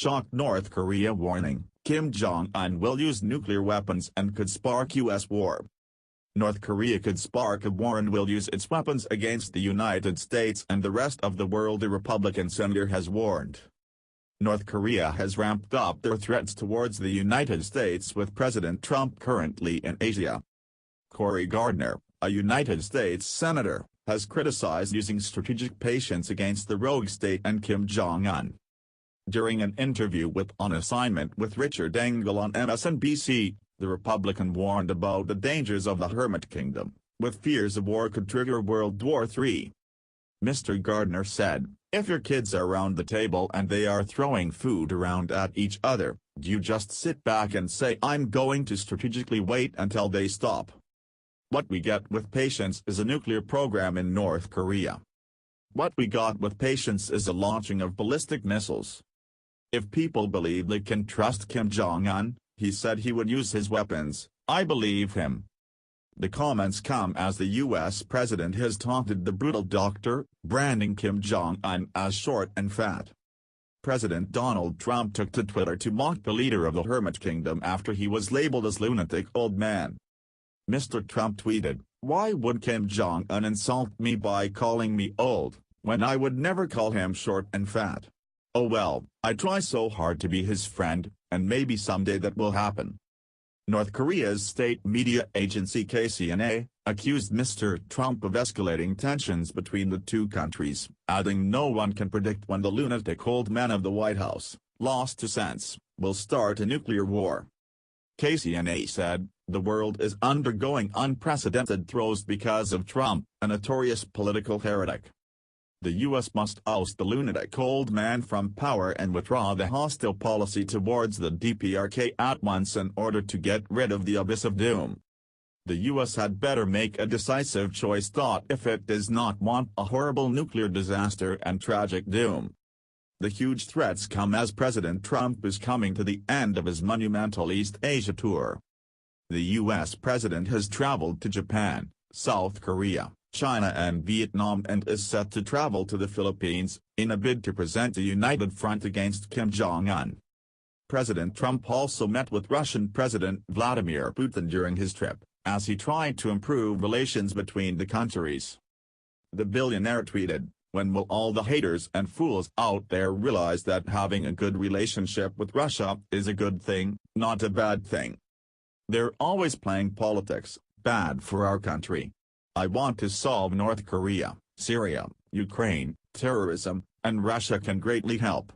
shocked North Korea, warning, Kim Jong-un will use nuclear weapons and could spark U.S. war. North Korea could spark a war and will use its weapons against the United States and the rest of the world, a Republican senator has warned. North Korea has ramped up their threats towards the United States, with President Trump currently in Asia. Cory Gardner, a United States senator, has criticized using strategic patience against the rogue state and Kim Jong-un. During an interview with On Assignment with Richard Engel on MSNBC, the Republican warned about the dangers of the hermit kingdom, with fears a war could trigger World War III. Mr. Gardner said, "If your kids are around the table and they are throwing food around at each other, do you just sit back and say, 'I'm going to strategically wait until they stop'? What we get with patience is a nuclear program in North Korea. What we got with patience is the launching of ballistic missiles. If people believe they can trust Kim Jong-un, he said he would use his weapons, I believe him." The comments come as the U.S. president has taunted the brutal doctor, branding Kim Jong-un as short and fat. President Donald Trump took to Twitter to mock the leader of the hermit kingdom after he was labeled as lunatic old man. Mr. Trump tweeted, "Why would Kim Jong-un insult me by calling me old, when I would never call him short and fat? Oh well, I try so hard to be his friend, and maybe someday that will happen." North Korea's state media agency KCNA accused Mr. Trump of escalating tensions between the two countries, adding no one can predict when the lunatic old man of the White House, lost to sense, will start a nuclear war. KCNA said, "The world is undergoing unprecedented throes because of Trump, a notorious political heretic. The U.S. must oust the lunatic old man from power and withdraw the hostile policy towards the DPRK at once in order to get rid of the abyss of doom. The U.S. had better make a decisive choice. If it does not want a horrible nuclear disaster and tragic doom." The huge threats come as President Trump is coming to the end of his monumental East Asia tour. The U.S. president has traveled to Japan, South Korea, China and Vietnam and is set to travel to the Philippines, in a bid to present a united front against Kim Jong-un. President Trump also met with Russian President Vladimir Putin during his trip, as he tried to improve relations between the countries. The billionaire tweeted, "When will all the haters and fools out there realize that having a good relationship with Russia is a good thing, not a bad thing? They're always playing politics, bad for our country. I want to solve North Korea, Syria, Ukraine, terrorism, and Russia can greatly help."